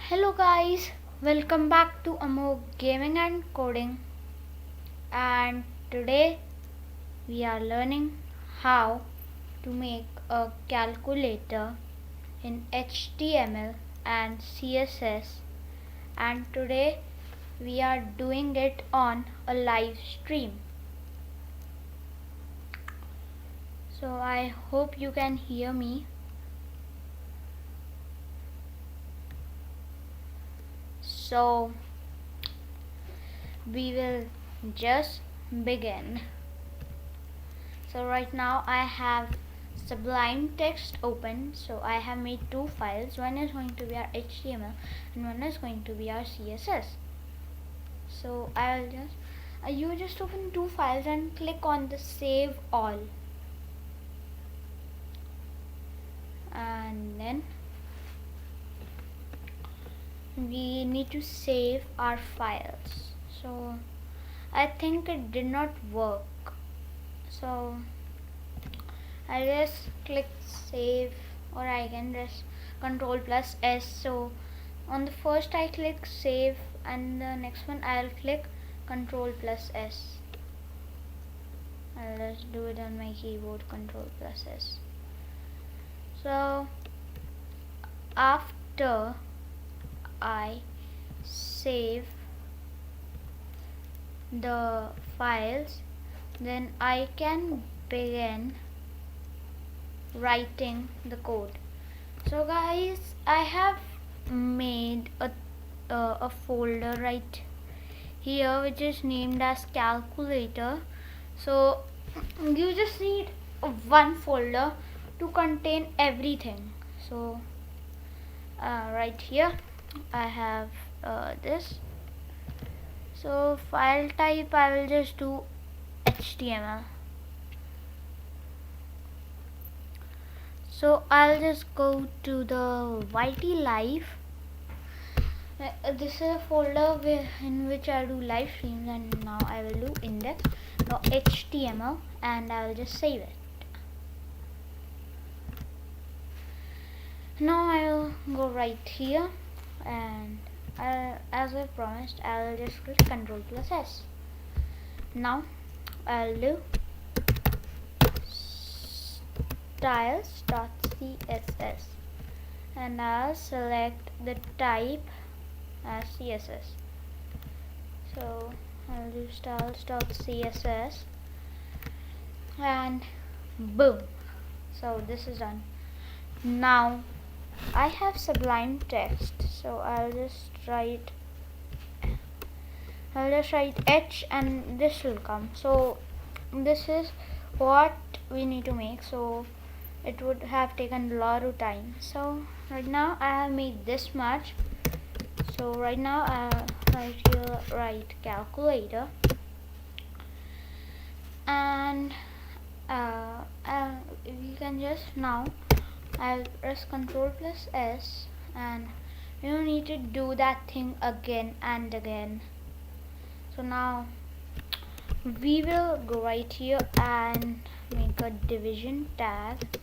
Hello guys, welcome back to Amog Gaming and Coding, and today we are learning how to make a calculator in HTML and CSS, and today we are doing it on a live stream. So I hope you can hear me. So we will just begin. So right now I have Sublime Text open. So I have made two files. One is going to be our HTML and one is going to be our CSS. So I'll just you just open two files and click on the save all, and then we need to save our files. So I think it did not work, so I'll just click save, or I can just control plus S. So on the first I click save, and the next one I'll click control plus S. I'll just do it on my keyboard, control plus S. So after I save the files, then I can begin writing the code. So guys, I have made a folder right here which is named as calculator. So you just need one folder to contain everything. So right here I have this. So file type I will just do HTML. So I'll just go to the YT Live. This is a folder in which I do live streams, and now I will do index.html and I will just save it. Now I will go right here, and as I promised, I will just click control plus S. Now I'll do styles.css and I'll select the type as CSS. So I'll do styles.css, and boom. So this is done. Now I have Sublime Text, so I'll just write H and this will come. So this is what we need to make, so it would have taken a lot of time. So right now I have made this much. So right now I'll write calculator, and you can just now I'll press control plus S, and you don't need to do that thing again and again. So now we will go right here and make a division tag,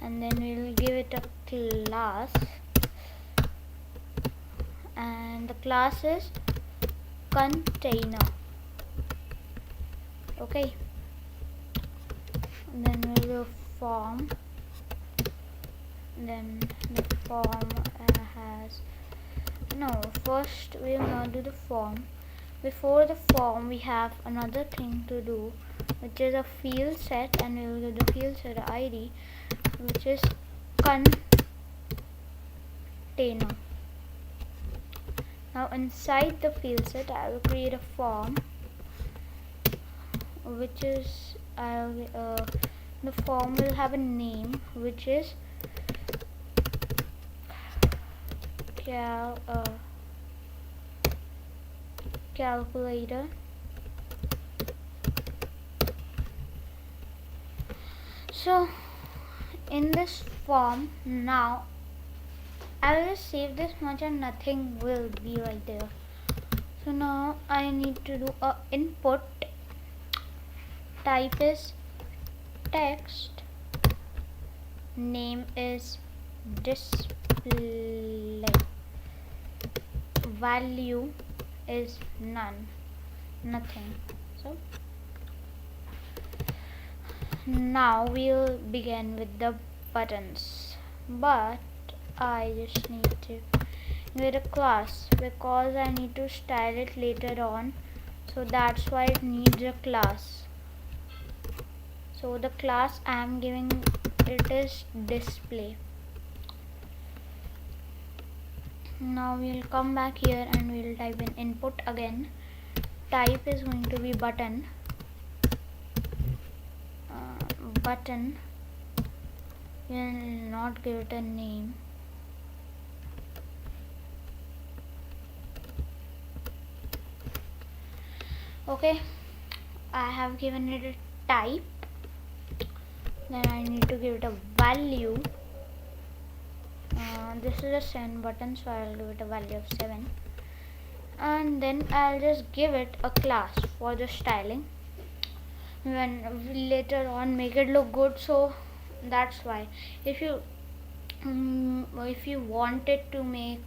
and then we'll give it a class, and the class is container. Okay, and then we'll do form. Then the form first we will not do the form. Before the form we have another thing to do, which is a field set, and we will do the field set ID, which is container. Now inside the field set I will create a form, which is the form will have a name, which is calculator. So in this form, now I will just save this much and nothing will be right there. So now I need to do a input. Type is text, name is display, value is nothing. So now we'll begin with the buttons, but I just need to give it a class because I need to style it later on, so that's why it needs a class. So the class I am giving it is display. Now we'll come back here and we'll type in input again. Type is going to be button. Button. We'll not give it a name. Okay, I have given it a type. Then I need to give it a value. This is a send button, so I'll give it a value of 7, and then I'll just give it a class for the styling when later on make it look good. So that's why if you want it to make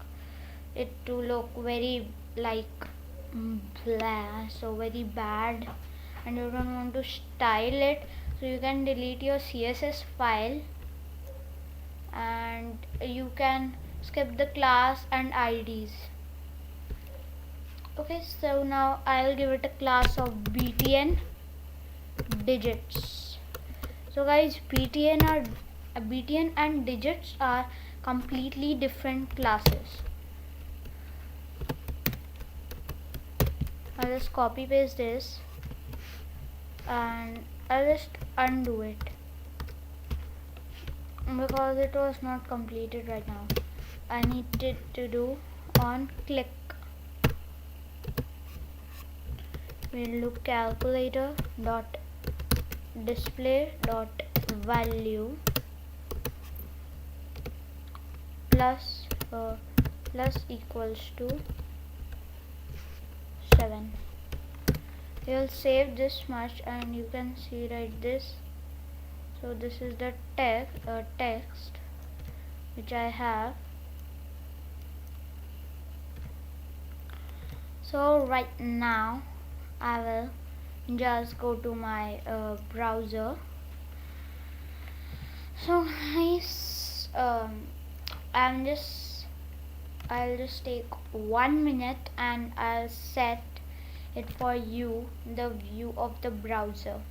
it to look very like blah, so very bad, and you don't want to style it, so you can delete your CSS file and you can skip the class and IDs. Okay, so now I'll give it a class of btn digits. So guys, btn and digits are completely different classes. I'll just copy paste this and I'll just undo it because it was not completed right now. I needed to do on click. We'll do calculator dot display dot value plus equals to 7. We'll save this much and you can see right this. So this is the text which I have. So right now I will just go to my browser. So nice. I'll just take 1 minute and I'll set it for you, the view of the browser.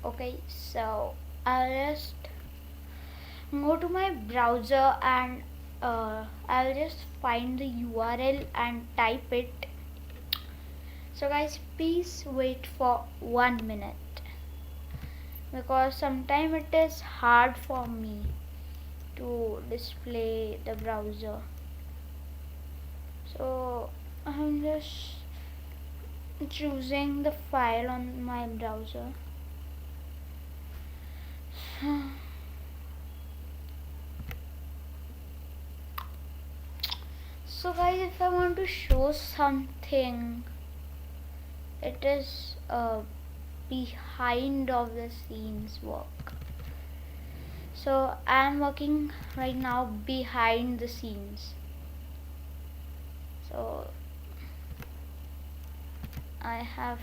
Okay, so I'll just go to my browser and I'll just find the URL and type it. So guys, please wait for 1 minute because sometimes it is hard for me to display the browser. So I'm just choosing the file on my browser. So guys, if I want to show something, it is behind of the scenes work. So I am working right now behind the scenes. So I have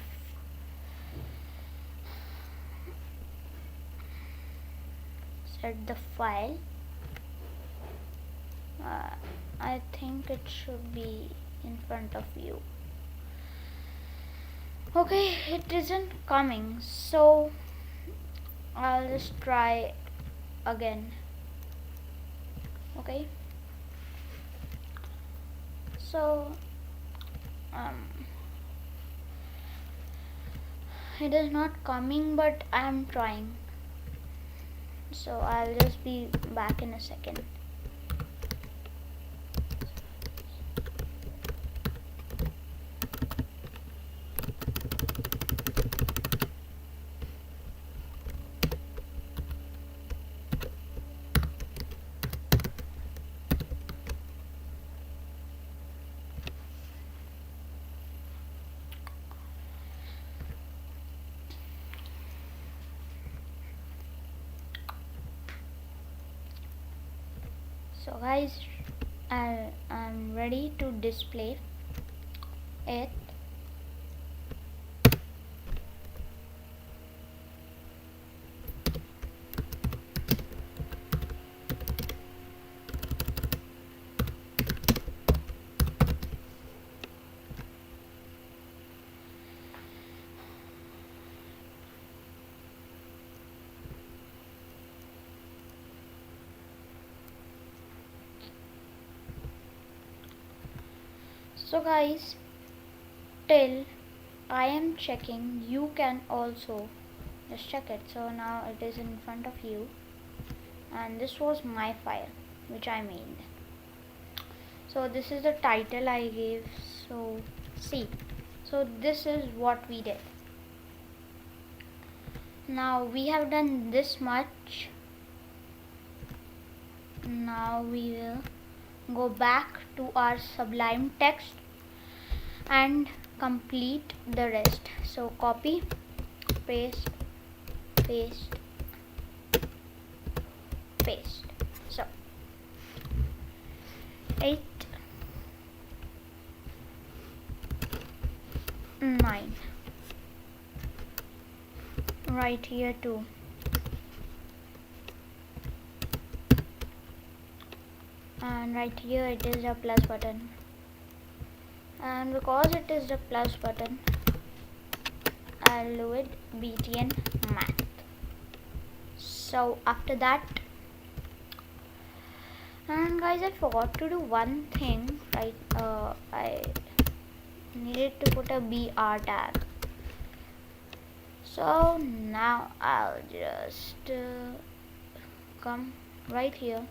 set the file. I think it should be in front of you. Okay, it isn't coming, so I'll just try again. Okay, so it is not coming, but I'm trying, so I'll just be back in a second. So guys, I'm ready to display it. So guys, till I am checking, you can also just check it. So now it is in front of you, and this was my file which I made. So this is the title I gave. So see, so this is what we did. Now we have done this much. Now we will go back to our Sublime text and complete the rest. So copy, paste, paste, paste. So 8, 9, right here too. And right here it is the plus button, and because it is the plus button, I'll do it btn math. So after that, and guys, I forgot to do one thing, right? I needed to put a br tag. So now I'll just come right here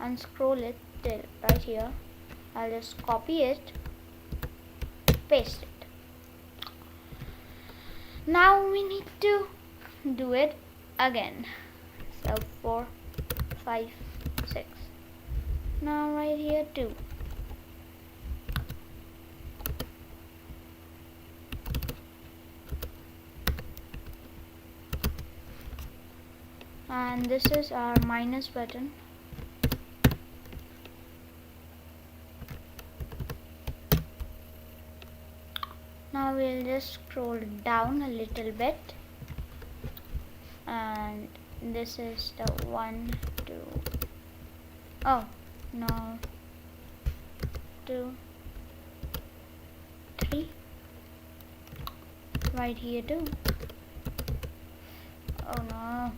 and scroll it till right here. I'll just copy it, paste it. Now we need to do it again. So 4, 5, 6. Now right here 2. And this is our minus button. Now we'll just scroll down a little bit, and this is the 1, 2. Oh no, 2, 3. Right here too. Oh no.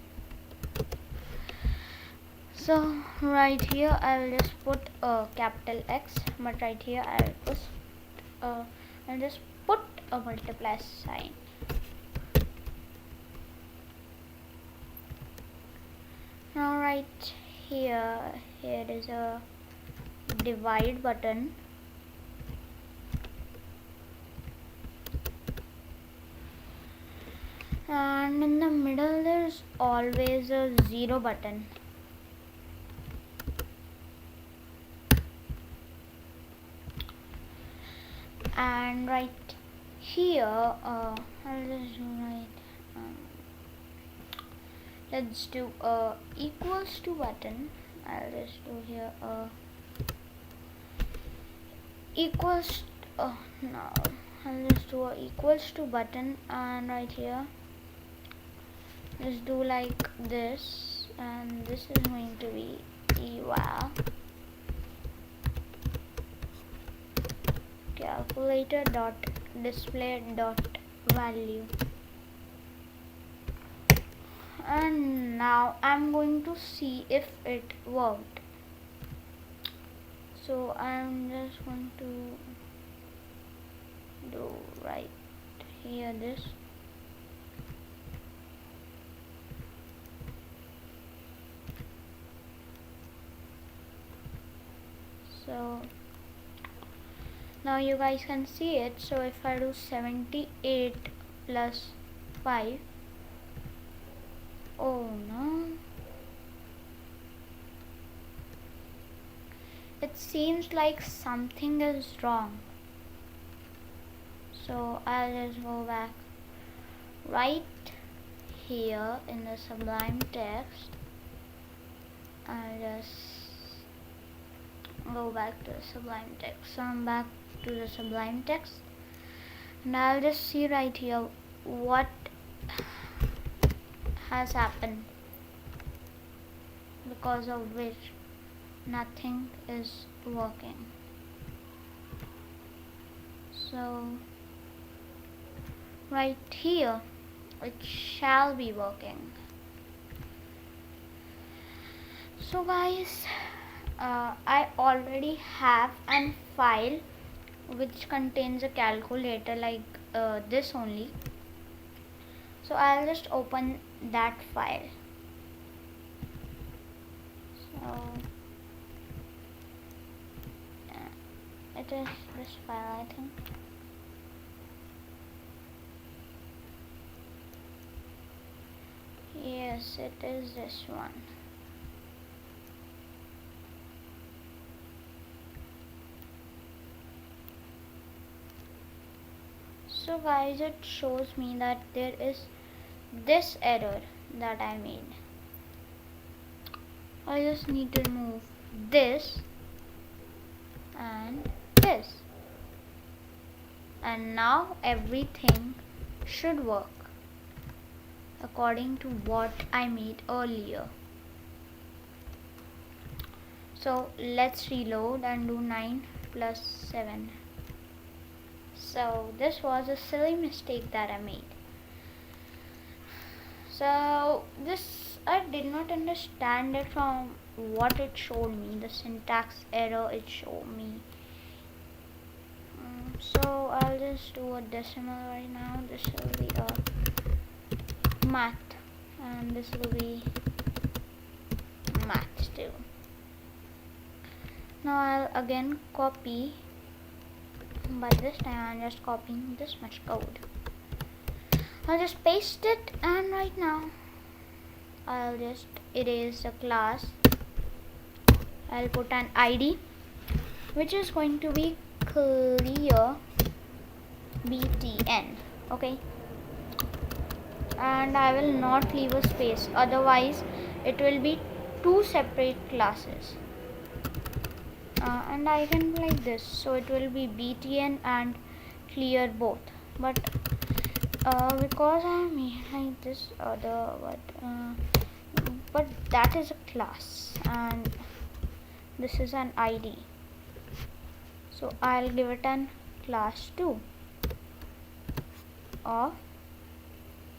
So right here I'll just put a capital X, but right here I'll just put a multiply sign. Now right here is a divide button, and in the middle there's always a 0 button. And right here I'll just do let's do a equals to button. I'll just do here equals no, I'll just do a equals to button, and right here just do like this, and this is going to be eval calculator dot display dot value. And now I'm going to see if it worked. So I'm just going to do right here this. So now you guys can see it. So if I do 78 plus 5, oh no, it seems like something is wrong. So I'll just go back right here in the Sublime text. I'll just go back to the Sublime Text. So I'm back to the Sublime Text, and I'll just see right here what has happened because of which nothing is working. So right here it shall be working. So guys, I already have a file which contains a calculator like this only. So I'll just open that file. So it is this file, I think. Yes, it is this one. So guys, it shows me that there is this error that I made. I just need to remove this and this, and now everything should work according to what I made earlier. So let's reload and do 9 plus 7. So this was a silly mistake that I made. So this, I did not understand it from what it showed me, the syntax error it showed me. So I'll just do a decimal right now. This will be a math, and this will be math too. Now I'll again copy, but this time I'm just copying this much code. I'll just paste it, and right now I'll just erase the class. I'll put an ID which is going to be clear btn, okay, and I will not leave a space, otherwise it will be two separate classes. And I can like this, so it will be btn and clear both, but because I made like this other, but that is a class and this is an ID, so I'll give it an class 2 of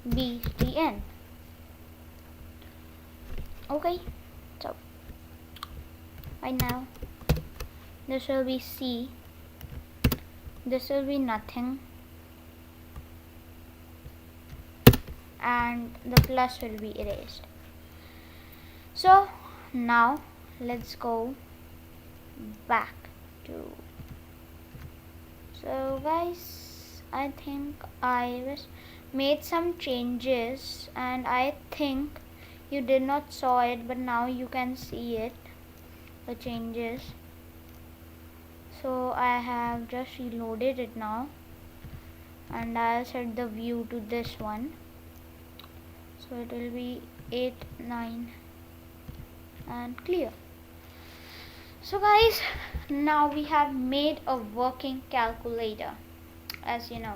btn. Okay, so right now this will be C, this will be nothing, and the plus will be erased. So now let's go back to, so guys, I think I made some changes, and I think you did not saw it, but now you can see it, the changes. So I have just reloaded it now, and I'll set the view to this one, so it will be 8, 9 and clear. So guys, now we have made a working calculator, as you know,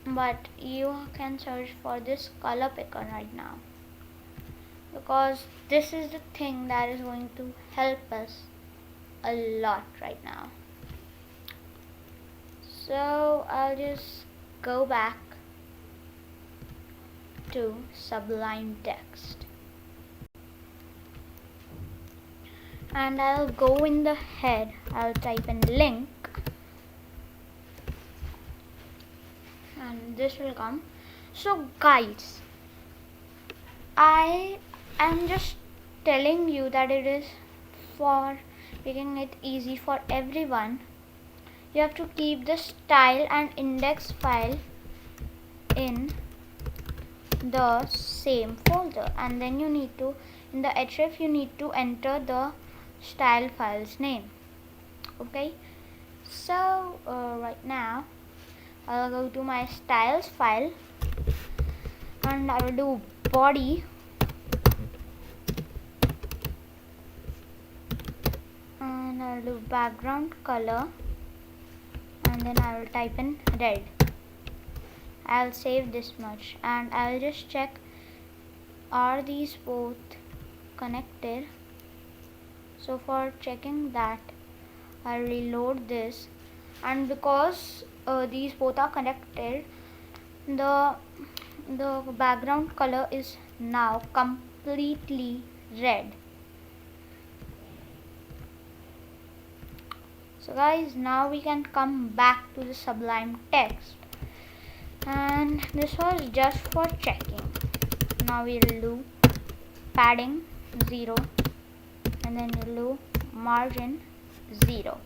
but you can search for this color picker right now, because this is the thing that is going to help us a lot right now. So I'll just go back to Sublime Text, and I'll go in the head, I'll type in link, and this will come. So guys, I am just telling you that it is for making it easy for everyone. You have to keep the style and index file in the same folder, and then you need to, in the href, you need to enter the style file's name. Okay, so right now I'll go to my styles file, and I will do body and I'll do background color, and then I will type in red. I'll save this much and I'll just check, are these both connected? So for checking that, I'll reload this, and because these both are connected, the background color is now completely red. So guys, now we can come back to the Sublime text, and this was just for checking. Now we'll do padding 0, and then we'll do margin 0.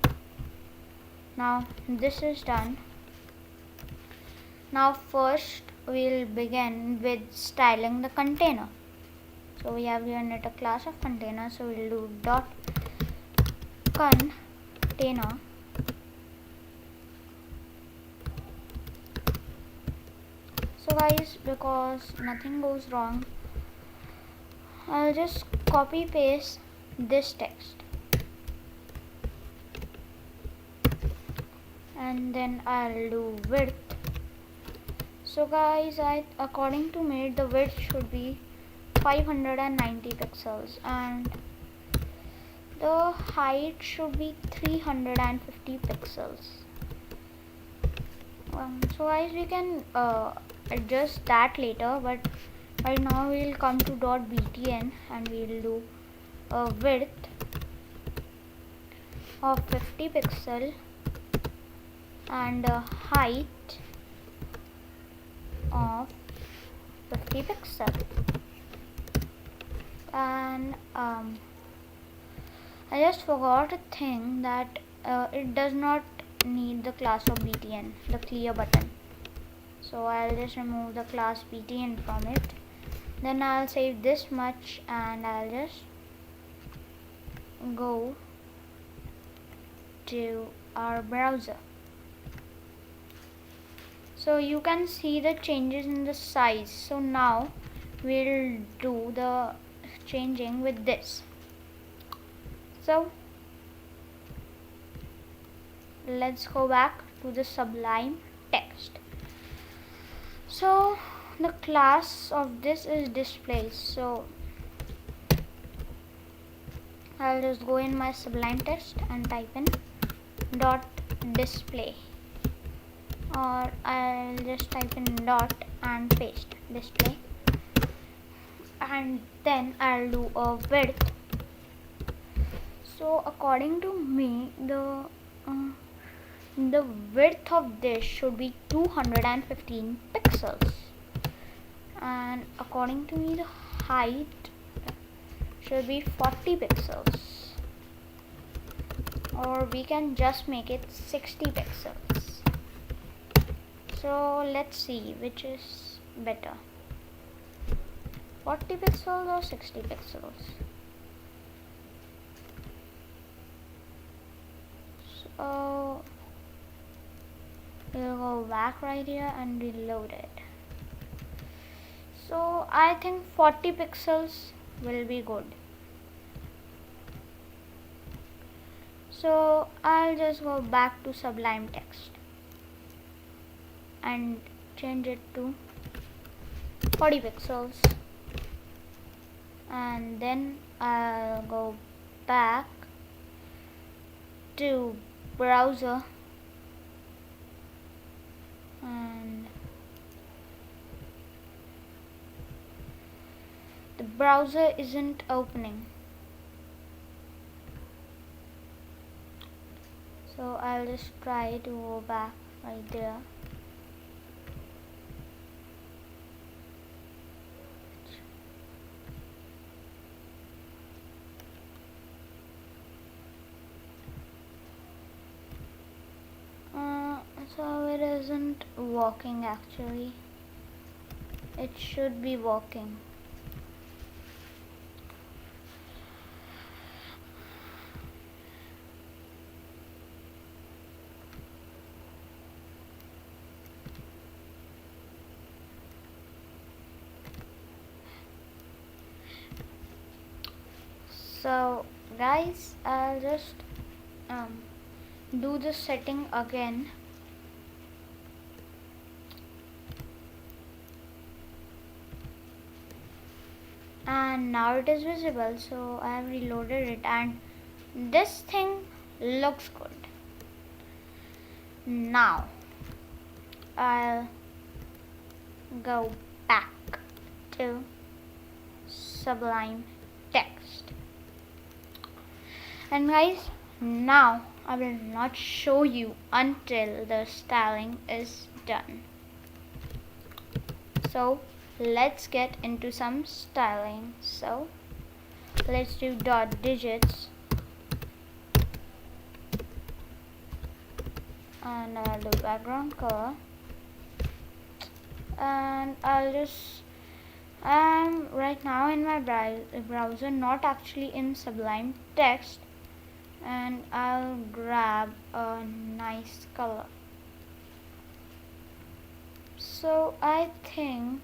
Now this is done. Now first we'll begin with styling the container. So we have given it a class of container, so we'll do dot container. So guys, because nothing goes wrong, I'll just copy paste this text, and then I'll do width. So guys, according to me, the width should be 590 pixels and the height should be 350 pixels. So guys, we can adjust that later, but right now we'll come to .btn and we'll do a width of 50 pixel and a height of 50 pixel. And I just forgot a thing, that it does not need the class of btn, the clear button. So I'll just remove the class btn from it. Then I'll save this much and I'll just go to our browser. So you can see the changes in the size. So now we'll do the changing with this. So let's go back to the Sublime text. So the class of this is display. So I'll just go in my Sublime text and type in dot display, or I'll just type in dot and paste display, and then I'll do a width. So according to me, the width of this should be 215 pixels, and according to me, the height should be 40 pixels, or we can just make it 60 pixels. So let's see which is better, 40 pixels or 60 pixels. So we'll go back right here and reload it. So I think 40 pixels will be good. So I'll just go back to Sublime text and change it to 40 pixels, and then I'll go back to browser and the browser isn't opening. So I'll just try to go back right there. So it isn't working actually. It should be working. So guys, I'll just do the setting again. And now it is visible, so I have reloaded it and this thing looks good. Now I'll go back to Sublime Text, and guys, now I will not show you until the styling is done. So let's get into some styling. So let's do dot digits, and I'll do background color, and I'll just right now in my browser, not actually in Sublime Text, and I'll grab a nice color. So I think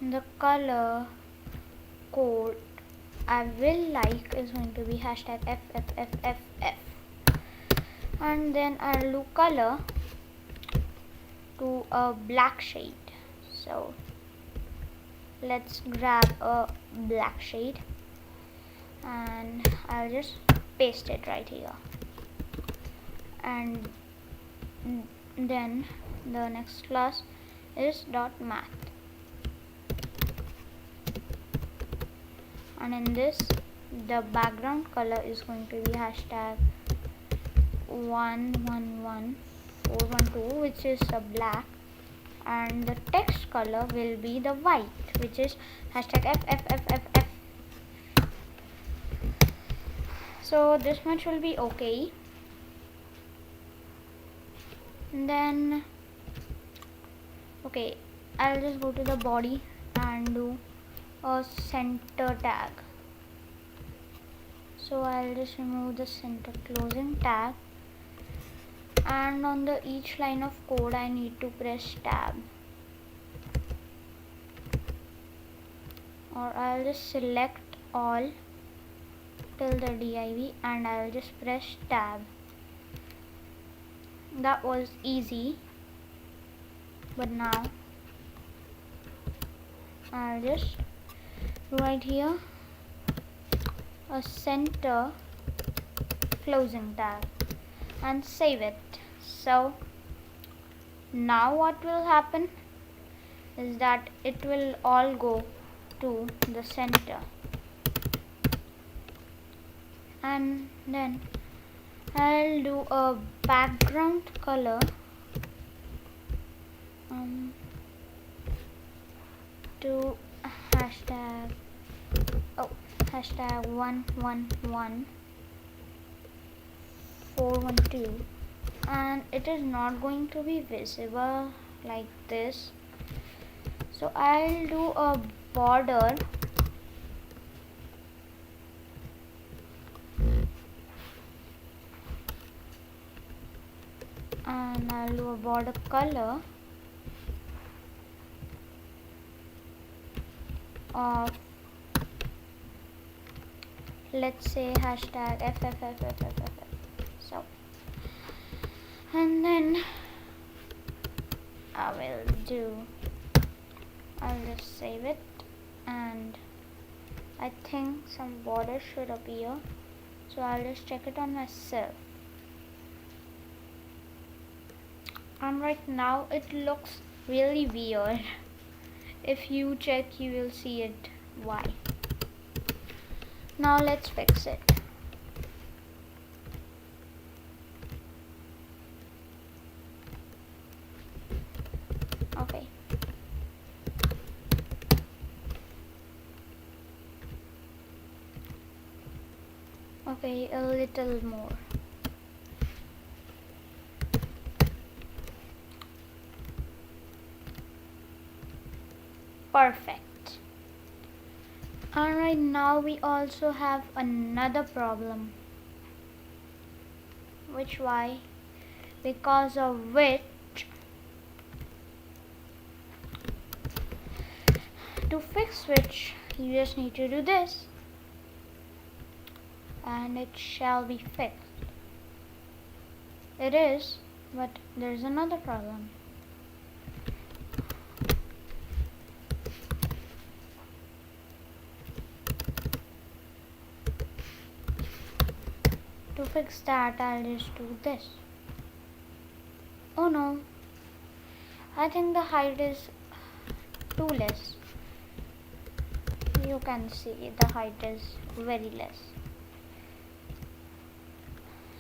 the color code I will like is going to be hashtag FFFFF, and then I'll do color to a black shade. So let's grab a black shade and I'll just paste it right here, and then the next class is dot math, and in this the background color is going to be hashtag 111412, which is a black, and the text color will be the white, which is hashtag FFFFF. So this much will be okay. And then okay, I'll just go to the body and do a center tag. So I'll just remove the center closing tag, and on the each line of code I need to press tab, or I'll just select all till the div and I'll just press tab. That was easy, but now I'll just right here a center closing tag and save it. So now what will happen is that it will all go to the center, and then I'll do a background color to hashtag 111412, and it is not going to be visible like this, so I'll do a border and I'll do a border color of, let's say, hashtag FFFFFF. So, and then I'll just save it, and I think some border should appear, so I'll just check it on myself, and right now it looks really weird. If you check, you will see it why. Now let's fix it. Okay. Okay, a little more. Perfect. Alright, now we also have another problem. Because of which, to fix which, you just need to do this. and it shall be fixed. It is, but there's another problem. To fix that, I'll just do this. Oh no, I think the height is too less. You can see the height is very less.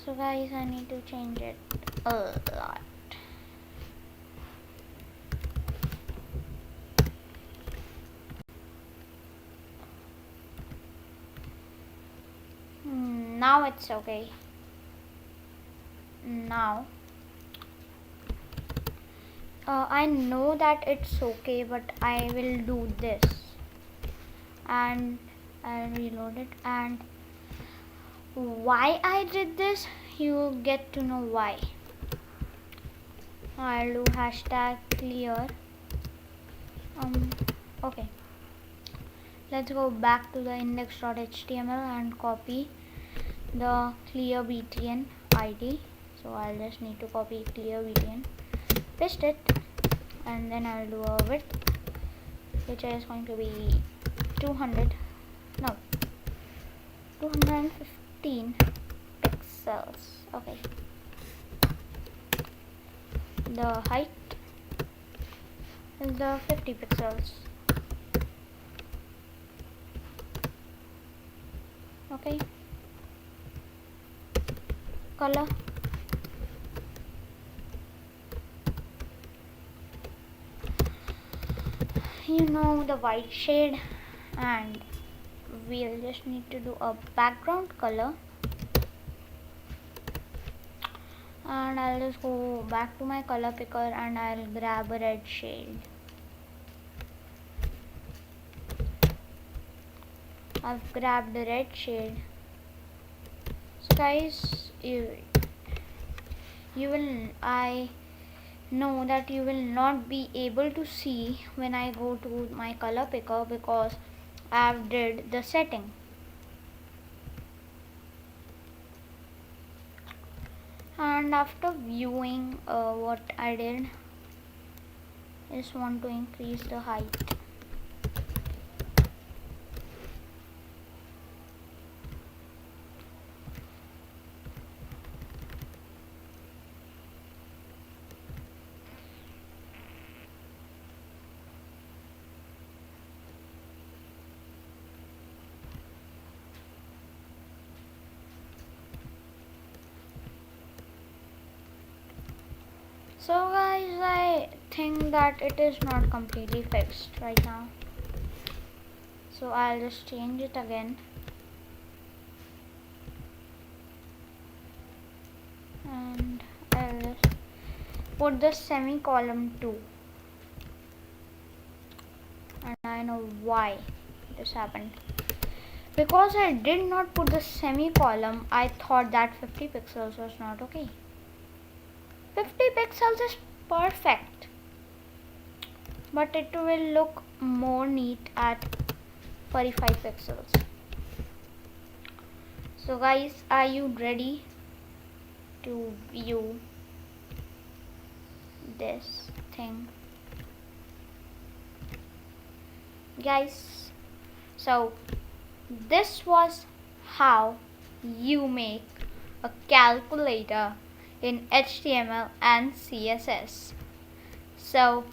So guys, I need to change it a lot. Now it's okay. Now I know that it's okay, but I will do this and I'll reload it. And why I did this, you get to know why. I'll do hashtag clear. Okay, let's go back to the index.html and copy the clear btn id. So I'll just need to copy clear btn, paste it, and then I'll do a width which is going to be 215 pixels. Okay, the height is the 50 pixels. Okay, color, the white shade, and we'll just need to do a background color. And I'll just go back to my color picker and I'll grab a red shade. I've grabbed the red shade. So guys, I know that you will not be able to see when I go to my color picker because I've did the setting. And after viewing what I did, I just want to increase the height. So guys, I think that it is not completely fixed right now. So I'll just change it again. And I'll just put the semicolon too. And I know why this happened. Because I did not put the semicolon, I thought that 50 pixels was not okay. 50 pixels is perfect, but it will look more neat at 45 pixels. So guys, are you ready to view this thing? Guys, so this was how you make a calculator in HTML and CSS. So